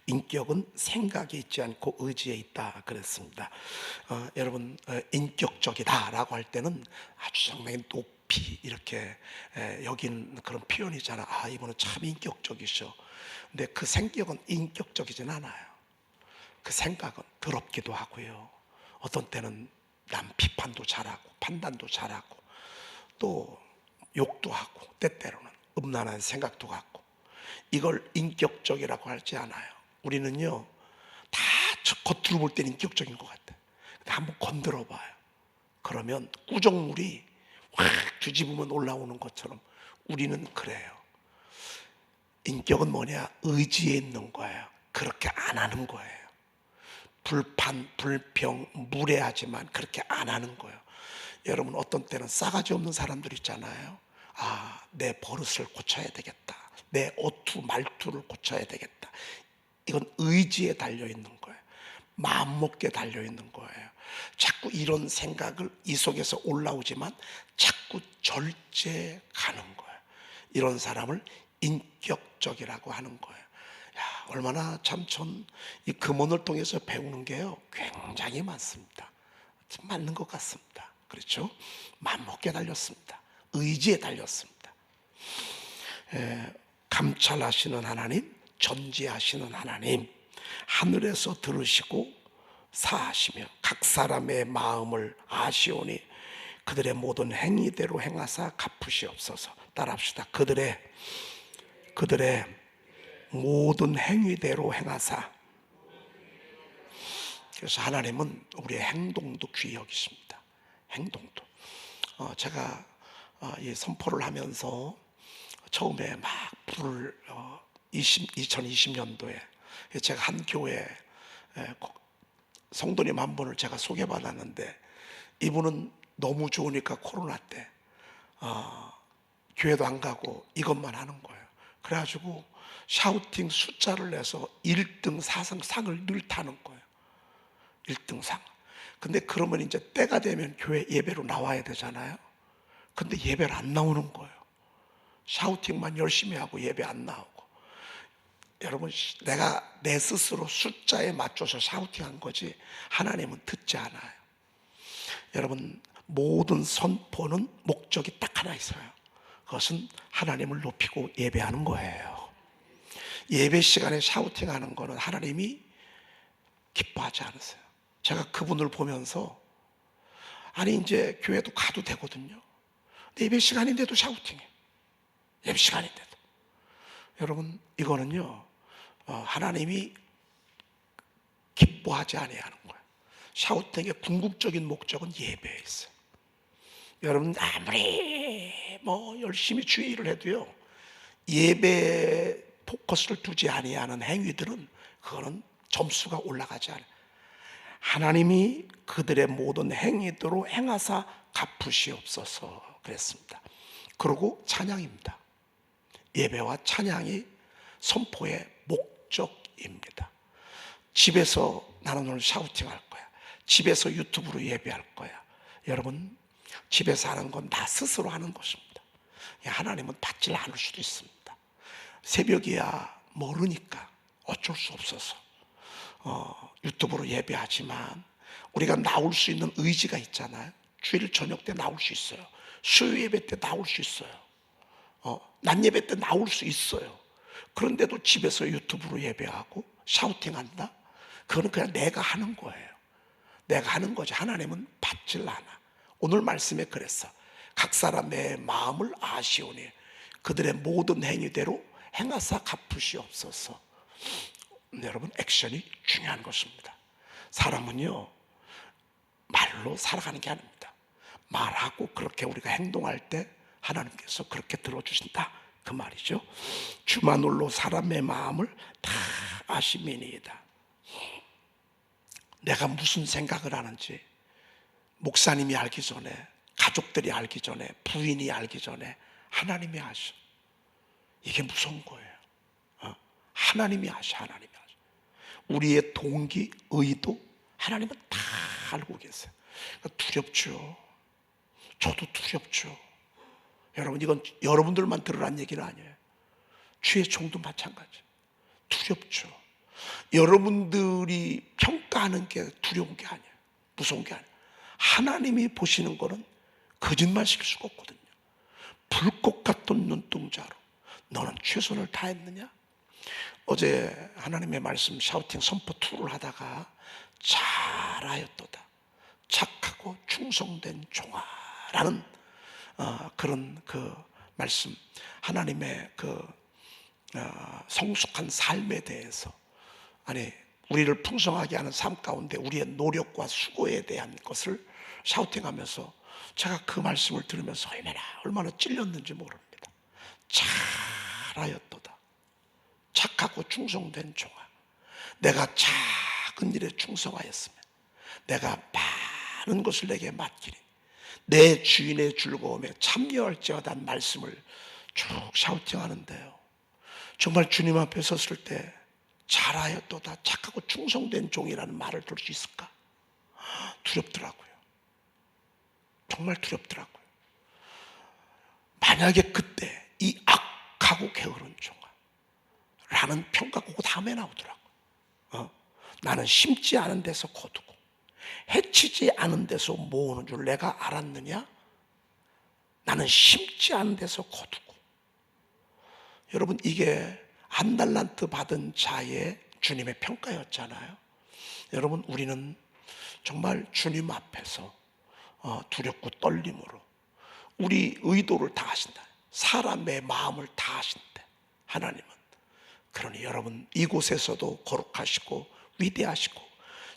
인격은 생각에 있지 않고 의지에 있다 그랬습니다. 여러분, 인격적이다라고 할 때는 아주 상당히 높이 이렇게 여긴 그런 표현이잖아. 아, 이분은 참 인격적이셔. 근데 그 생격은 인격적이진 않아요. 그 생각은 더럽기도 하고요, 어떤 때는 남 비판도 잘하고 판단도 잘하고 또 욕도 하고 때때로는 음란한 생각도 갖고, 이걸 인격적이라고 하지 않아요. 우리는요, 다 겉으로 볼 때는 인격적인 것 같아요. 근데 한번 건드려 봐요. 그러면 꾸정물이 확 뒤집으면 올라오는 것처럼 우리는 그래요. 인격은 뭐냐? 의지에 있는 거예요. 그렇게 안 하는 거예요. 불판, 불평, 무례하지만 그렇게 안 하는 거예요. 여러분, 어떤 때는 싸가지 없는 사람들 있잖아요. 아, 내 버릇을 고쳐야 되겠다, 내 어투 말투를 고쳐야 되겠다. 이건 의지에 달려있는 거예요. 마음먹기에 달려있는 거예요. 자꾸 이런 생각을 이 속에서 올라오지만 자꾸 절제가는 거예요. 이런 사람을 인격적이라고 하는 거예요. 야, 얼마나 참 전 이 금언을 통해서 배우는 게요, 굉장히 많습니다. 참 맞는 것 같습니다. 그렇죠? 마음먹기에 달렸습니다. 의지에 달렸습니다. 감찰하시는 하나님, 전지하시는 하나님, 하늘에서 들으시고 사하시며 각 사람의 마음을 아시오니 그들의 모든 행위대로 행하사 갚으시옵소서. 따라합시다. 그들의 모든 행위대로 행하사. 그래서 하나님은 우리의 행동도 귀히 여기십니다. 행동도. 제가 이 선포를 하면서 처음에 막 불을 2020년도에 제가 한 교회 성도님 한 분을 제가 소개받았는데, 이분은 너무 좋으니까 코로나 때 교회도 안 가고 이것만 하는 거예요. 그래가지고 샤우팅 숫자를 내서 1등 상을 늘 타는 거예요. 1등 상. 근데 그러면 이제 때가 되면 교회 예배로 나와야 되잖아요. 근데 예배를 안 나오는 거예요. 샤우팅만 열심히 하고 예배 안 나오고. 여러분, 내가 내 스스로 숫자에 맞춰서 샤우팅한 거지 하나님은 듣지 않아요. 여러분, 모든 선포는 목적이 딱 하나 있어요. 그것은 하나님을 높이고 예배하는 거예요. 예배 시간에 샤우팅하는 거는 하나님이 기뻐하지 않으세요. 제가 그분을 보면서, 아니 이제 교회도 가도 되거든요. 근데 예배 시간인데도 샤우팅해. 예배 시간인데도. 여러분, 이거는요, 하나님이 기뻐하지 아니하는 거예요. 샤우팅의 궁극적인 목적은 예배에 있어요. 여러분, 아무리 열심히 주의를 해도요, 예배에 포커스를 두지 아니하는 행위들은 그거는 점수가 올라가지 않아요. 하나님이 그들의 모든 행위대로 행하사 갚으시옵소서 그랬습니다. 그리고 찬양입니다. 예배와 찬양이 선포의 목적입니다. 집에서 나는 오늘 샤우팅할 거야, 집에서 유튜브로 예배할 거야. 여러분, 집에서 하는 건 나 스스로 하는 것입니다. 하나님은 받질 않을 수도 있습니다. 새벽이야 모르니까 어쩔 수 없어서 유튜브로 예배하지만, 우리가 나올 수 있는 의지가 있잖아요. 주일 저녁 때 나올 수 있어요. 수요 예배 때 나올 수 있어요. 낮 예배 때 나올 수 있어요. 그런데도 집에서 유튜브로 예배하고 샤우팅한다? 그거는 그냥 내가 하는 거예요. 내가 하는 거지 하나님은 받질 않아. 오늘 말씀에 그랬어. 각 사람의 마음을 아시오니 그들의 모든 행위대로 행하사 갚으시옵소서. 여러분, 액션이 중요한 것입니다. 사람은요, 말로 살아가는 게 아닙니다. 말하고 그렇게 우리가 행동할 때 하나님께서 그렇게 들어주신다, 그 말이죠. 주만홀로 사람의 마음을 다 아심이니이다. 내가 무슨 생각을 하는지 목사님이 알기 전에, 가족들이 알기 전에, 부인이 알기 전에 하나님이 아셔. 이게 무서운 거예요. 하나님이 아셔. 하나님이 아셔. 우리의 동기, 의도 하나님은 다 알고 계세요. 그러니까 두렵죠. 저도 두렵죠. 여러분, 이건 여러분들만 들으란 얘기는 아니에요. 주의 종도 마찬가지. 두렵죠. 여러분들이 평가하는 게 두려운 게 아니에요. 무서운 게 아니에요. 하나님이 보시는 거는 거짓말 시킬 수가 없거든요. 불꽃 같은 눈동자로 너는 최선을 다했느냐? 어제 하나님의 말씀 샤우팅 선포 2를 하다가 잘하였도다, 착하고 충성된 종아라는 그런 그 말씀, 하나님의 성숙한 삶에 대해서, 아니 우리를 풍성하게 하는 삶 가운데 우리의 노력과 수고에 대한 것을 샤우팅하면서 제가 그 말씀을 들으면서 얼마나 찔렸는지 모릅니다. 잘하였도다, 착하고 충성된 종아, 내가 작은 일에 충성하였으면 내가 많은 것을 내게 맡기니 내 주인의 즐거움에 참여할지어다는 말씀을 쭉 샤우팅하는데요, 정말 주님 앞에 섰을 때 잘하였도다, 착하고 충성된 종이라는 말을 들을 수 있을까? 두렵더라고요. 정말 두렵더라고요. 만약에 그때 이 악하고 게으른 종아라는 평가가 그 다음에 나오더라고요. 나는 심지 않은 데서 거두고 해치지 않은 데서 모으는 줄 내가 알았느냐? 나는 심지 않은 데서 거두고. 여러분, 이게 한 달란트 받은 자의 주님의 평가였잖아요. 여러분, 우리는 정말 주님 앞에서 두렵고 떨림으로 우리 의도를 다하신다, 사람의 마음을 다하신다 하나님은. 그러니 여러분, 이곳에서도 거룩하시고 위대하시고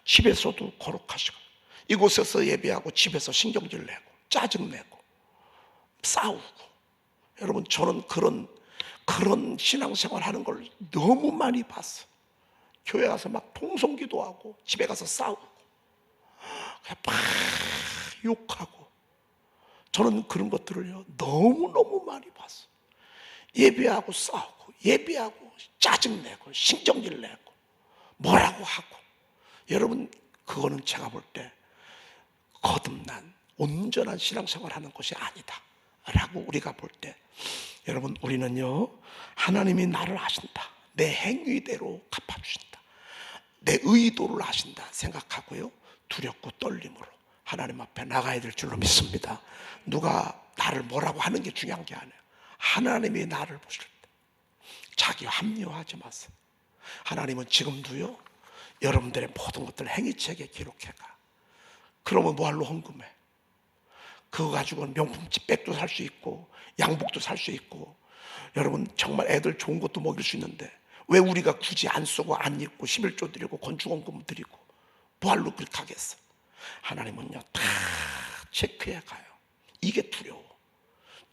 집에서도 거룩하시고, 이곳에서 예배하고 집에서 신경질 내고 짜증내고 싸우고, 여러분 저는 그런 신앙생활 하는 걸 너무 많이 봤어. 교회 가서 막 통성기도하고 집에 가서 싸우고 그냥 막 욕하고, 저는 그런 것들을요 너무너무 많이 봤어. 예배하고 싸우고 예배하고 짜증내고 신경질 내고 뭐라고 하고. 여러분, 그거는 제가 볼 때 거듭난 온전한 신앙생활 하는 것이 아니다 라고 우리가 볼 때, 여러분 우리는요 하나님이 나를 아신다, 내 행위대로 갚아주신다, 내 의도를 아신다 생각하고요 두렵고 떨림으로 하나님 앞에 나가야 될 줄로 믿습니다. 누가 나를 뭐라고 하는 게 중요한 게 아니에요. 하나님이 나를 보실 때 자기 합리화하지 마세요. 하나님은 지금도요 여러분들의 모든 것들 행위책에 기록해가. 그러면 뭐할로 헌금해? 그거 가지고는 명품집 백도 살 수 있고 양복도 살 수 있고, 여러분 정말 애들 좋은 것도 먹일 수 있는데 왜 우리가 굳이 안 쓰고 안 입고 11조 드리고 건축원금 드리고 뭐할로 그렇게 하겠어? 하나님은요 다 체크해 가요. 이게 두려워.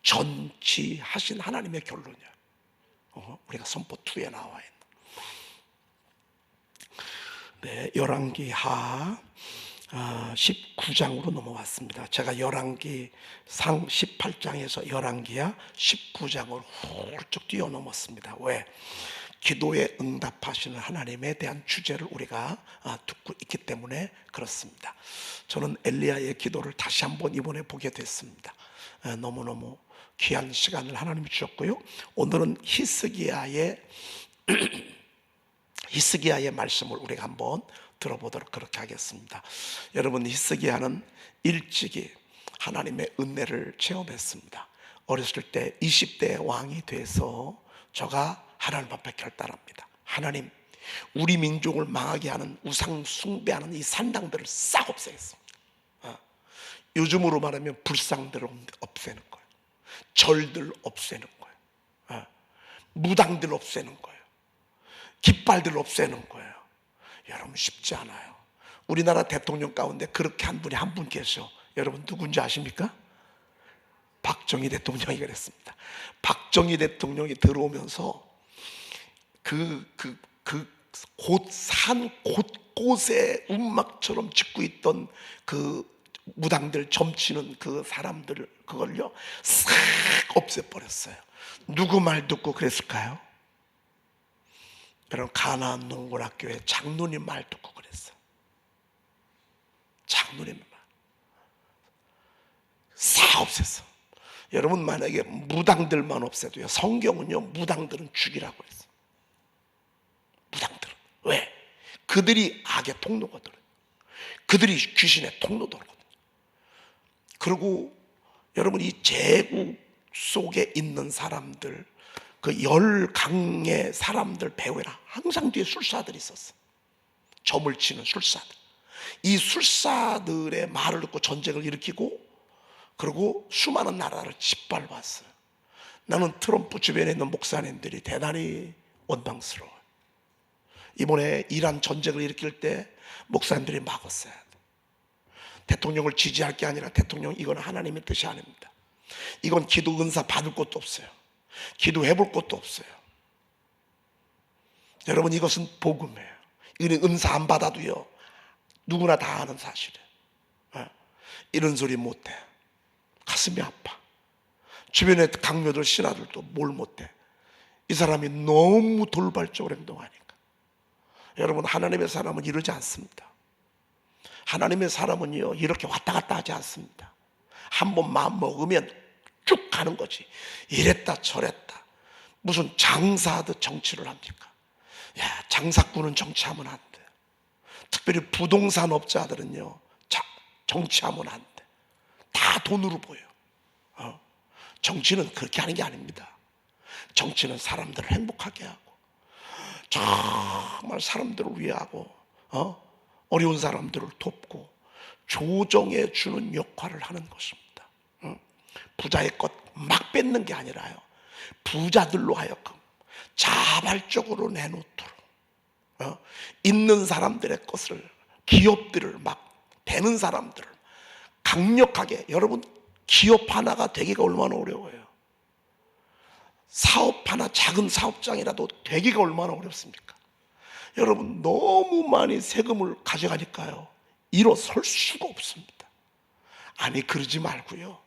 전지하신 하나님의 결론이야. 우리가 선포 2에 나와 있는. 네, 열왕기하 19장으로 넘어왔습니다. 제가 열왕기 상 18장에서 열왕기하 19장을 훌쩍 뛰어넘었습니다. 왜? 기도에 응답하시는 하나님에 대한 주제를 우리가 듣고 있기 때문에 그렇습니다. 저는 엘리야의 기도를 다시 한번 이번에 보게 됐습니다. 너무너무 귀한 시간을 하나님이 주셨고요. 오늘은 히스기야의 말씀을 우리가 한번 들어보도록 그렇게 하겠습니다. 여러분, 히스기야는 일찍이 하나님의 은혜를 체험했습니다. 어렸을 때 20대 왕이 돼서 저가 하나님 앞에 결단합니다. 하나님, 우리 민족을 망하게 하는 우상 숭배하는 이 산당들을 싹 없애겠습니다. 요즘으로 말하면 불상들을 없애는 거예요. 절들 없애는 거예요. 무당들 없애는 거예요. 깃발들 없애는 거예요. 여러분, 쉽지 않아요. 우리나라 대통령 가운데 그렇게 한 분이 한 분 계셔. 여러분 누군지 아십니까? 박정희 대통령이 그랬습니다. 박정희 대통령이 들어오면서 산 곳곳에 움막처럼 짓고 있던 그 무당들, 점치는 그 사람들을, 그걸요 싹 없애버렸어요. 누구 말 듣고 그랬을까요? 여러분, 가나안 농군학교의 장로님 말 듣고 그랬어요. 장로님 말 싹 없앴어. 여러분, 만약에 무당들만 없애도요, 성경은요 무당들은 죽이라고 했어요. 무당들은. 왜? 그들이 악의 통로거든. 그들이 귀신의 통로들거든. 그리고 여러분, 이 제국 속에 있는 사람들, 그 열강의 사람들 배후에는 항상 뒤에 술사들이 있었어. 점을 치는 술사들. 이 술사들의 말을 듣고 전쟁을 일으키고, 그리고 수많은 나라를 짓밟았어요. 나는 트럼프 주변에 있는 목사님들이 대단히 원망스러워요. 이번에 이란 전쟁을 일으킬 때 목사님들이 막았어요. 대통령을 지지할 게 아니라, 대통령, 이건 하나님의 뜻이 아닙니다. 이건 기도 은사 받을 것도 없어요. 기도해 볼 것도 없어요. 여러분, 이것은 복음이에요. 이건 은사 안 받아도요, 누구나 다 아는 사실이에요. 이런 소리 못해. 가슴이 아파. 주변에 강요들, 신하들도 뭘 못해. 이 사람이 너무 돌발적으로 행동하니까. 여러분, 하나님의 사람은 이러지 않습니다. 하나님의 사람은요, 이렇게 왔다 갔다 하지 않습니다. 한 번 마음 먹으면 쭉 가는 거지. 이랬다 저랬다. 무슨 장사하듯 정치를 합니까? 야, 장사꾼은 정치하면 안 돼. 특별히 부동산 업자들은요, 정치하면 안 돼. 다 돈으로 보여. 정치는 그렇게 하는 게 아닙니다. 정치는 사람들을 행복하게 하고, 정말 사람들을 위하고, 어려운 사람들을 돕고 조정해 주는 역할을 하는 것입니다. 부자의 것 막 뺏는 게 아니라요, 부자들로 하여금 자발적으로 내놓도록, 있는 사람들의 것을, 기업들을 막 되는 사람들을 강력하게. 여러분, 기업 하나가 되기가 얼마나 어려워요. 사업 하나, 작은 사업장이라도 되기가 얼마나 어렵습니까? 여러분, 너무 많이 세금을 가져가니까요, 일어설 수가 없습니다. 아니, 그러지 말고요,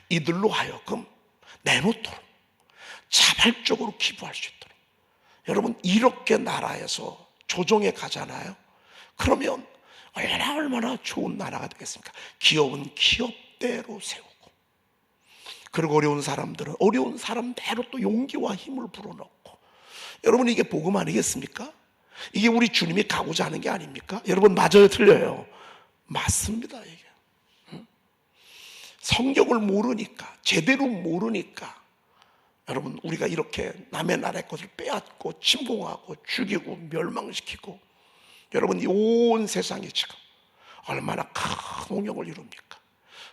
이들로 하여금 내놓도록, 자발적으로 기부할 수 있도록. 여러분, 이렇게 나라에서 조정해 가잖아요. 그러면 얼마나 좋은 나라가 되겠습니까? 기업은 기업대로 세우고, 그리고 어려운 사람들은 어려운 사람대로 또 용기와 힘을 불어넣고. 여러분, 이게 복음 아니겠습니까? 이게 우리 주님이 가고자 하는 게 아닙니까? 여러분, 맞아요, 틀려요? 맞습니다. 이게 성경을 모르니까, 제대로 모르니까, 여러분, 우리가 이렇게 남의 나라의 것을 빼앗고 침공하고 죽이고 멸망시키고, 여러분, 이 온 세상이 지금 얼마나 큰 홍역을 이룹니까?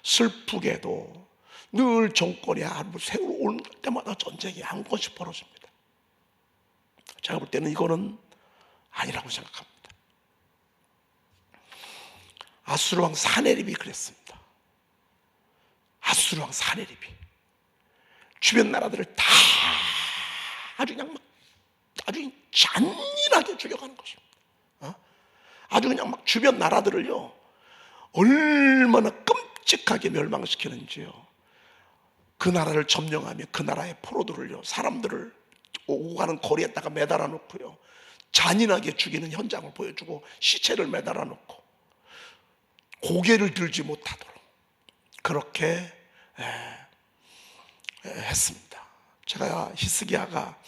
슬프게도 늘 정권이 새로 올 때마다 전쟁이 한 건씩 벌어집니다. 제가 볼 때는 이거는 아니라고 생각합니다. 아수르 왕 사네립이 그랬습니다. 아수르 왕 사네립이 주변 나라들을 다 아주 그냥 아주 잔인하게 죽여가는 것입니다. 아주 그냥 막 주변 나라들을요, 얼마나 끔찍하게 멸망시키는지요. 그 나라를 점령하며 그 나라의 포로들을요, 사람들을 오고 가는 거리에다가 매달아 놓고요, 잔인하게 죽이는 현장을 보여주고, 시체를 매달아 놓고 고개를 들지 못하도록 그렇게 했습니다. 제가 히스기야가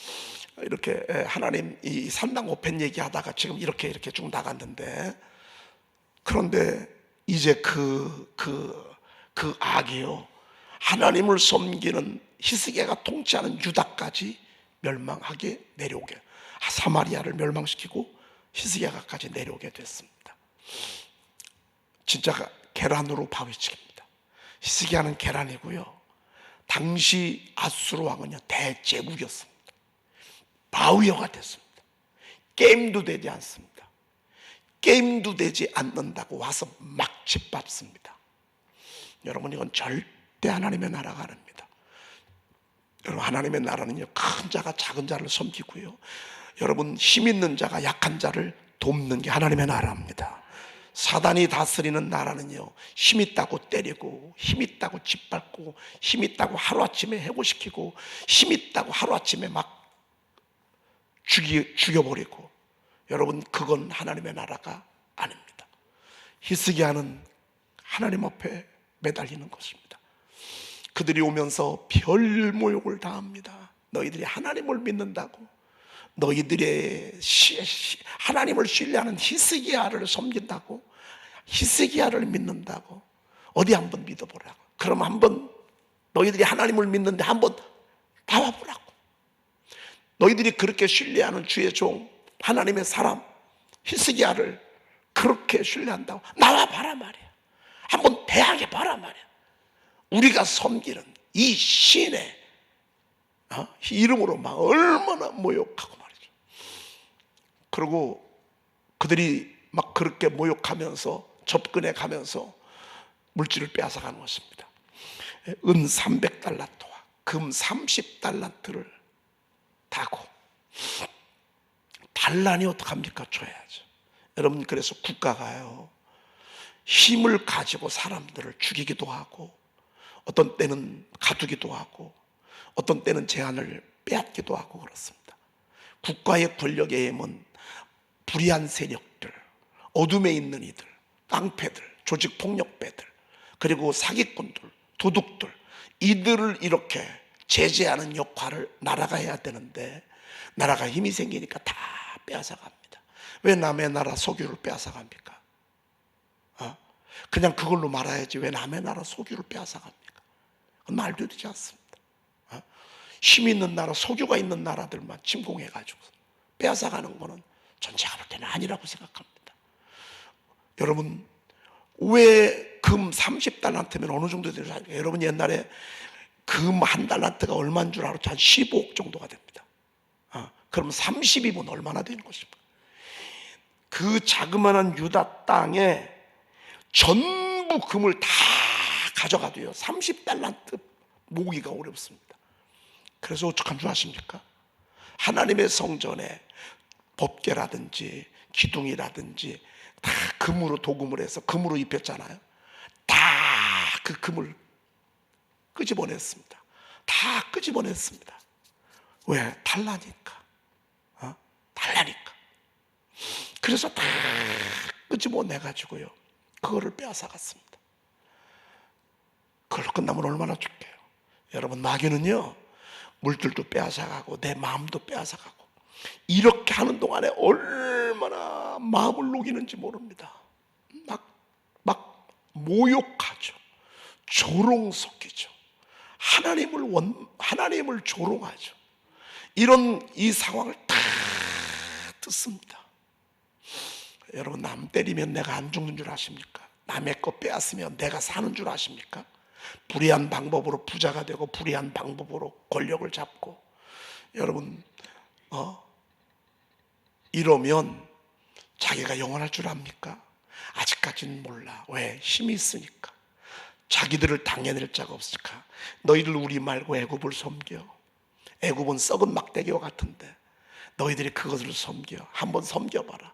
이렇게 하나님 이 산당오펜 얘기하다가 지금 이렇게 쭉 나갔는데, 그런데 이제 그 악이요, 하나님을 섬기는 히스기야가 통치하는 유다까지 멸망하게 내려오게, 사마리아를 멸망시키고 히스기야까지 내려오게 됐습니다. 진짜 계란으로 바위치기입니다. 히스기야는 계란이고요, 당시 아수르 왕은요, 대제국이었습니다. 바위어가 됐습니다. 게임도 되지 않습니다. 게임도 되지 않는다고 와서 막 짓밟습니다. 여러분, 이건 절대 하나님의 나라가 아닙니다. 여러분, 하나님의 나라는요, 큰 자가 작은 자를 섬기고요, 여러분, 힘 있는 자가 약한 자를 돕는 게 하나님의 나라입니다. 사단이 다스리는 나라는요, 힘 있다고 때리고, 힘 있다고 짓밟고, 힘 있다고 하루아침에 해고시키고, 힘 있다고 하루아침에 막 죽여버리고. 여러분, 그건 하나님의 나라가 아닙니다. 히스기야는 하나님 앞에 매달리는 것입니다. 그들이 오면서 별 모욕을 당합니다. 너희들이 하나님을 믿는다고, 너희들의 하나님을 신뢰하는 히스기야를 섬긴다고? 히스기야를 믿는다고? 어디 한번 믿어보라고. 그럼 한번 너희들이 하나님을 믿는데 한번 나와보라고. 너희들이 그렇게 신뢰하는 주의 종 하나님의 사람 히스기야를 그렇게 신뢰한다고? 나와봐라 말이야. 한번 대항해봐라 말이야. 우리가 섬기는 이 신의 이름으로 막 얼마나 모욕하고 말이죠. 그리고 그들이 막 그렇게 모욕하면서 접근해 가면서 물질을 빼앗아가는 것입니다. 은 300달란트와 금 30달란트를 다고. 달란이 어떡합니까? 줘야죠. 여러분, 그래서 국가가요 힘을 가지고 사람들을 죽이기도 하고 어떤 때는 가두기도 하고 어떤 때는 재산을 빼앗기도 하고 그렇습니다. 국가의 권력의 힘은 불의한 세력들, 어둠에 있는 이들, 깡패들, 조직폭력배들, 그리고 사기꾼들, 도둑들, 이들을 이렇게 제재하는 역할을 나라가 해야 되는데 나라가 힘이 생기니까 다 빼앗아갑니다. 왜 남의 나라 소유를 빼앗아갑니까? 그냥 그걸로 말아야지 왜 남의 나라 소유를 빼앗아갑니까? 그건 말도 되지 않습니다. 힘 있는 나라, 소유가 있는 나라들만 침공해가지고 빼앗아가는 거는 전체가 볼 때는 아니라고 생각합니다. 여러분, 왜 금 30달란트면 어느 정도 되는지 아십니까? 여러분, 옛날에 금 1달란트가 얼마인 줄 알아요? 한 15억 정도가 됩니다. 그럼 30이면 얼마나 되는 것입니까? 그 자그마한 유다 땅에 전부 금을 다 가져가도요 30달란트 모으기가 어렵습니다. 그래서 어떡한 줄 아십니까? 하나님의 성전에 법궤라든지 기둥이라든지 다 금으로 도금을 해서 금으로 입혔잖아요. 다 그 금을 끄집어냈습니다. 다 끄집어냈습니다. 왜? 달라니까. 달라니까. 그래서 다 끄집어내가지고요 그거를 빼앗아갔습니다. 그걸로 끝나면 얼마나 줄게요. 여러분, 마귀는요 물질도 빼앗아가고 내 마음도 빼앗아가고 이렇게 하는 동안에 얼마나 마음을 녹이는지 모릅니다. 막 모욕하죠. 조롱 섞이죠. 하나님을 조롱하죠. 이런 이 상황을 다 듣습니다. 여러분, 남 때리면 내가 안 죽는 줄 아십니까? 남의 거 빼앗으면 내가 사는 줄 아십니까? 불의한 방법으로 부자가 되고 불의한 방법으로 권력을 잡고 여러분 이러면 자기가 영원할 줄 압니까? 아직까지는 몰라. 왜? 힘이 있으니까. 자기들을 당해낼 자가 없으니까. 너희들 우리 말고 애굽을 섬겨. 애굽은 썩은 막대기와 같은데 너희들이 그것을 섬겨. 한번 섬겨봐라.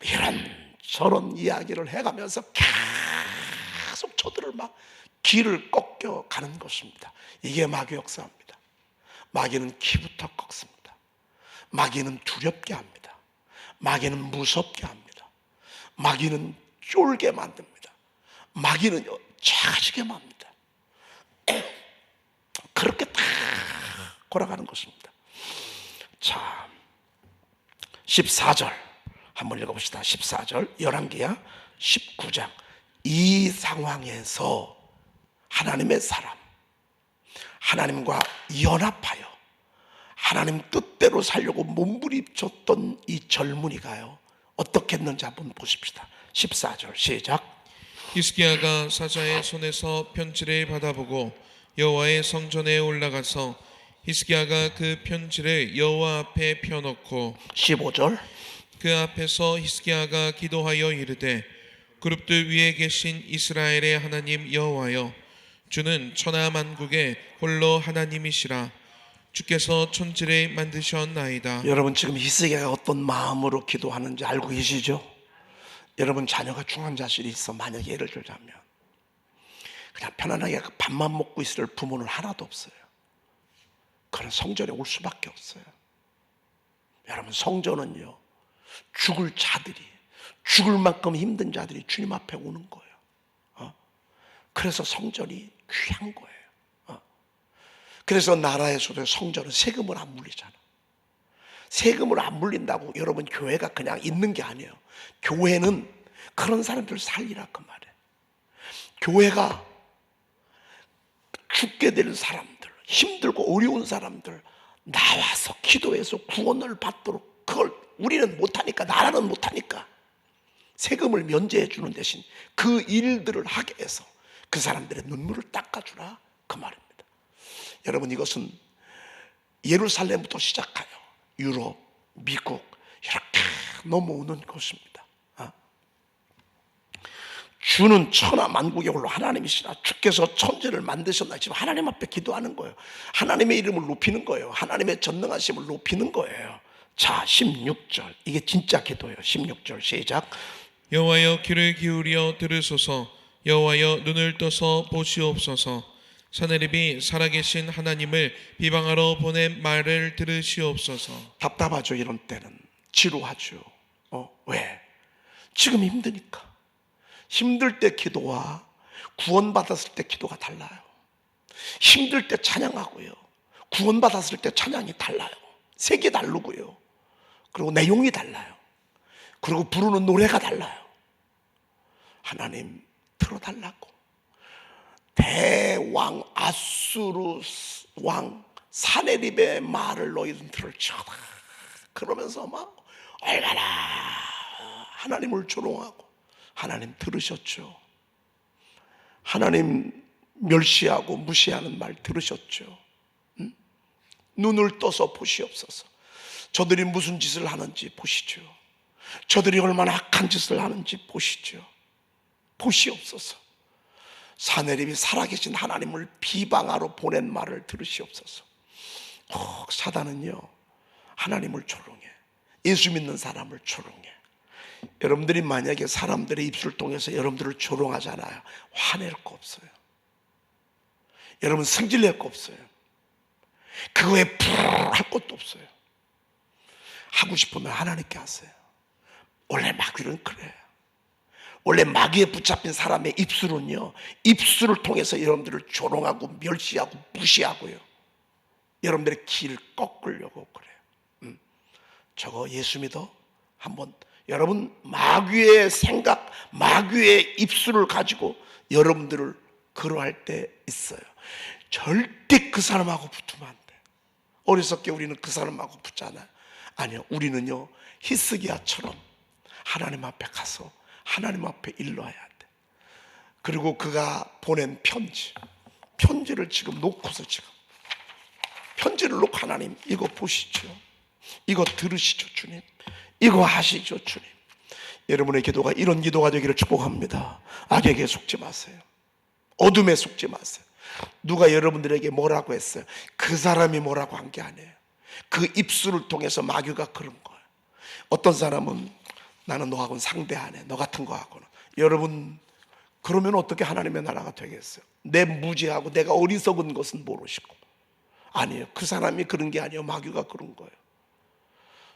이런 저런 이야기를 해가면서 계속 저들을 막 길을 꺾여 가는 것입니다. 이게 마귀 역사입니다. 마귀는 기부터 꺾습니다. 마귀는 두렵게 합니다. 마귀는 무섭게 합니다. 마귀는 쫄게 만듭니다. 마귀는 작아지게 합니다. 그렇게 다 돌아가는 것입니다. 자, 14절 한번 읽어봅시다. 14절 열왕기야 19장. 이 상황에서 하나님의 사람, 하나님과 연합하여 하나님 뜻대로 살려고 몸부림쳤던 이 젊은이가요 어떻게 했는지 한번 보십시다. 14절 시작. 히스기야가 사자의 손에서 편지를 받아보고 여호와의 성전에 올라가서 히스기야가 그 편지를 여호와 앞에 펴놓고 15절. 그 앞에서 히스기야가 기도하여 이르되 그룹들 위에 계신 이스라엘의 하나님 여호와여, 주는 천하 만국의 홀로 하나님이시라. 주께서 천지를 만드셨나이다. 여러분, 지금 히스기야가 어떤 마음으로 기도하는지 알고 계시죠? 여러분, 자녀가 중한 자식이 있어. 만약에 예를 들자면 그냥 편안하게 밥만 먹고 있을 부모는 하나도 없어요. 그런 성전에 올 수밖에 없어요. 여러분, 성전은요 죽을 자들이, 죽을 만큼 힘든 자들이 주님 앞에 오는 거예요. 그래서 성전이 귀한 거예요. 그래서 나라에서도 성전은 세금을 안 물리잖아. 세금을 안 물린다고 여러분 교회가 그냥 있는 게 아니에요. 교회는 그런 사람들 살리라 그 말이에요. 교회가 죽게 되는 사람들, 힘들고 어려운 사람들 나와서 기도해서 구원을 받도록, 그걸 우리는 못하니까, 나라는 못하니까 세금을 면제해 주는 대신 그 일들을 하게 해서 그 사람들의 눈물을 닦아주라 그 말입니다. 여러분, 이것은 예루살렘부터 시작하여 유럽, 미국 이렇게 넘어오는 것입니다. 주는 천하 만국의 홀로 하나님이시라. 주께서 천지를 만드셨나. 지금 하나님 앞에 기도하는 거예요. 하나님의 이름을 높이는 거예요. 하나님의 전능하심을 높이는 거예요. 자, 16절, 이게 진짜 기도예요. 16절 시작. 여호와여 귀를 기울여 들으소서. 여호와여 눈을 떠서 보시옵소서. 사내립이 살아계신 하나님을 비방하러 보낸 말을 들으시옵소서. 답답하죠. 이런 때는 지루하죠. 왜? 지금 힘드니까. 힘들 때 기도와 구원받았을 때 기도가 달라요. 힘들 때 찬양하고요, 구원받았을 때 찬양이 달라요. 색이 다르고요, 그리고 내용이 달라요. 그리고 부르는 노래가 달라요. 하나님 들어달라고. 대왕 아수르스 왕 사네립의 말을 너희는 들을지어다. 그러면서 막 얼마나 하나님을 조롱하고. 하나님 들으셨죠. 하나님 멸시하고 무시하는 말 들으셨죠. 눈을 떠서 보시옵소서. 저들이 무슨 짓을 하는지 보시죠. 저들이 얼마나 악한 짓을 하는지 보시죠. 보시옵소서. 사내립이 살아계신 하나님을 비방하러 보낸 말을 들으시옵소서. 사단은요, 하나님을 조롱해. 예수 믿는 사람을 조롱해. 여러분들이 만약에 사람들의 입술을 통해서 여러분들을 조롱하잖아요. 화낼 거 없어요. 여러분 승질낼 거 없어요. 그거에 할 것도 없어요. 하고 싶으면 하나님께 하세요. 원래 마귀는 그래요. 원래 마귀에 붙잡힌 사람의 입술은요, 입술을 통해서 여러분들을 조롱하고 멸시하고 무시하고요, 여러분들의 길을 꺾으려고 그래요. 저거 예수 믿어? 한번 여러분, 마귀의 생각, 마귀의 입술을 가지고 여러분들을 그러할 때 있어요. 절대 그 사람하고 붙으면 안 돼. 어리석게 우리는 그 사람하고 붙잖아요. 아니요, 우리는요, 히스기야처럼 하나님 앞에 가서 하나님 앞에 일러야 돼. 그리고 그가 보낸 편지를 지금 놓고서, 지금 편지를 놓고, 하나님 이거 보시죠, 이거 들으시죠 주님, 이거 하시죠 주님. 여러분의 기도가 이런 기도가 되기를 축복합니다. 악에게 속지 마세요. 어둠에 속지 마세요. 누가 여러분들에게 뭐라고 했어요? 그 사람이 뭐라고 한 게 아니에요. 그 입술을 통해서 마귀가 그런 거예요. 어떤 사람은 나는 너하고는 상대 안 해, 너 같은 거하고는. 여러분, 그러면 어떻게 하나님의 나라가 되겠어요? 내 무지하고 내가 어리석은 것은 모르시고. 아니에요. 그 사람이 그런 게 아니에요. 마귀가 그런 거예요.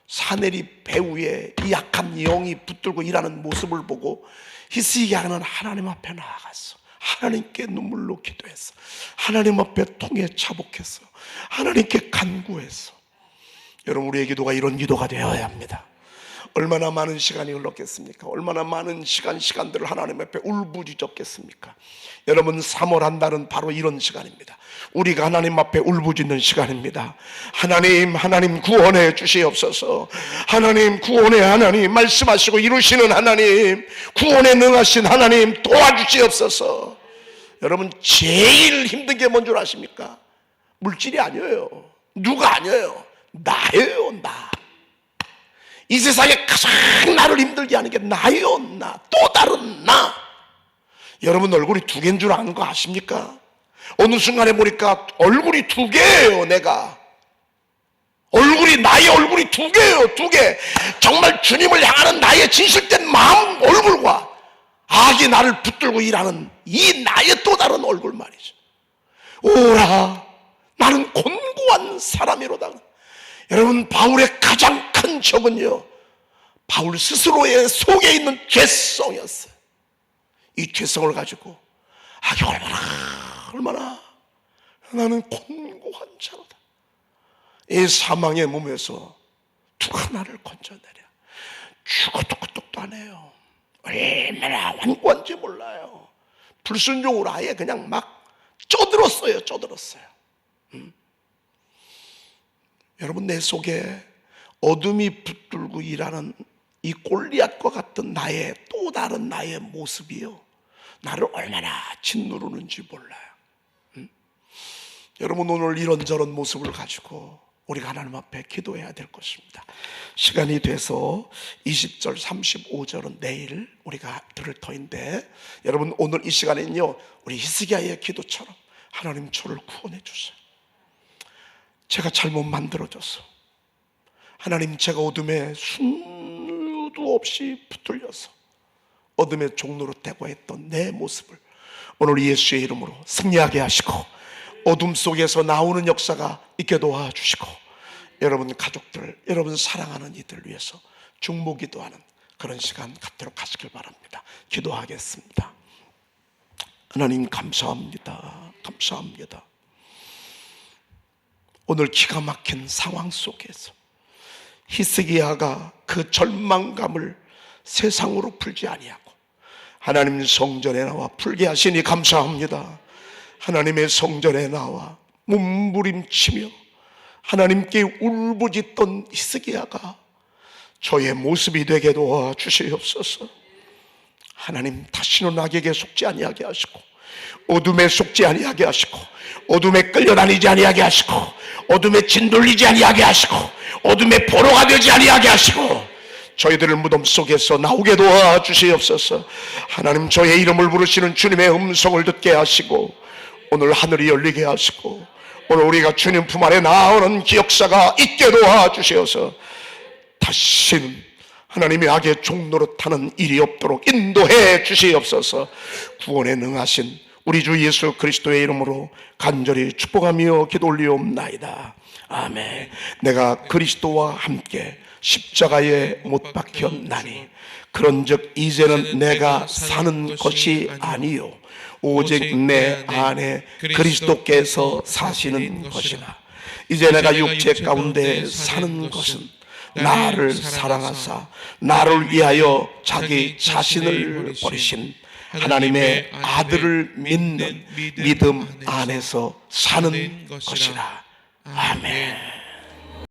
사내립 배후에 이 약한 영이 붙들고 일하는 모습을 보고 히스기야는 하나님 앞에 나아갔어. 하나님께 눈물로 기도했어. 하나님 앞에 통해 차복했어. 하나님께 간구했어. 여러분, 우리의 기도가 이런 기도가 되어야 합니다. 얼마나 많은 시간이 흘렀겠습니까? 얼마나 많은 시간들을 하나님 앞에 울부짖었겠습니까? 여러분, 3월 한 달은 바로 이런 시간입니다. 우리가 하나님 앞에 울부짖는 시간입니다. 하나님 구원해 주시옵소서. 하나님 구원해, 하나님 말씀하시고 이루시는 하나님, 구원에 능하신 하나님 도와주시옵소서. 여러분, 제일 힘든 게 뭔 줄 아십니까? 물질이 아니에요. 누가 아니에요. 나예요. 나. 이 세상에 가장 나를 힘들게 하는 게 나예요. 나. 또 다른 나. 여러분, 얼굴이 두 개인 줄 아는 거 아십니까? 어느 순간에 보니까 얼굴이 두 개예요. 내가 얼굴이, 나의 얼굴이 두 개예요. 두 개. 정말 주님을 향하는 나의 진실된 마음 얼굴과 악이 나를 붙들고 일하는 이 나의 또 다른 얼굴 말이죠. 오라, 나는 곤고한 사람이로다. 여러분, 바울의 가장 큰 적은요, 바울 스스로의 속에 있는 죄성이었어요. 이 죄성을 가지고 악이 얼마나 나는 곤고한 자로다. 이 사망의 몸에서 하나를 건져내려. 죽어도 끄떡도 안 해요. 얼마나 완고한지 몰라요. 불순종으로 아예 그냥 막 쪄들었어요. 여러분, 내 속에 어둠이 붙들고 일하는 이 골리앗과 같은 나의 또 다른 나의 모습이요, 나를 얼마나 짓누르는지 몰라요. 여러분, 오늘 이런저런 모습을 가지고 우리가 하나님 앞에 기도해야 될 것입니다. 시간이 돼서 20절 35절은 내일 우리가 들을 터인데, 여러분, 오늘 이 시간에는요, 우리 히스기야의 기도처럼 하나님 저를 구원해 주세요. 제가 잘못 만들어져서, 하나님, 제가 어둠에 수도 없이 붙들려서 어둠의 종로로 되고 했던 내 모습을 오늘 예수의 이름으로 승리하게 하시고, 어둠 속에서 나오는 역사가 있게 도와주시고, 여러분 가족들, 여러분 사랑하는 이들 위해서 중보기도하는 그런 시간 갖도록 하시길 바랍니다. 기도하겠습니다. 하나님, 감사합니다. 오늘 기가 막힌 상황 속에서 히스기야가 그 절망감을 세상으로 풀지 아니하고 하나님 성전에 나와 풀게 하시니 감사합니다. 하나님의 성전에 나와 몸부림치며 하나님께 울부짖던 히스기야가 저의 모습이 되게 도와주시옵소서. 하나님, 다시는 악에게 속지 아니하게 하시고, 어둠에 속지 아니하게 하시고, 어둠에 끌려다니지 아니하게 하시고, 어둠에 진돌리지 아니하게 하시고, 어둠의 포로가 되지 아니하게 하시고, 저희들을 무덤 속에서 나오게 도와주시옵소서. 하나님, 저의 이름을 부르시는 주님의 음성을 듣게 하시고, 오늘 하늘이 열리게 하시고, 오늘 우리가 주님 품 안에 나오는 기억사가 있게 도와주셔서 다시는 하나님의 악의 종노릇 하는 일이 없도록 인도해 주시옵소서. 구원에 능하신 우리 주 예수 그리스도의 이름으로 간절히 축복하며 기도 올리옵나이다. 아멘. 내가 그리스도와 함께 십자가에 못 박혔나니 그런즉 이제는 내가 사는 것이 아니요 오직 내 안에 그리스도께서 사시는 것이라. 이제 내가 육체 가운데 사는 것은 나를 사랑하사 나를 위하여 자기 자신을 버리신 하나님의 아들을 믿는 믿음 안에서 사는 것이라. 아멘.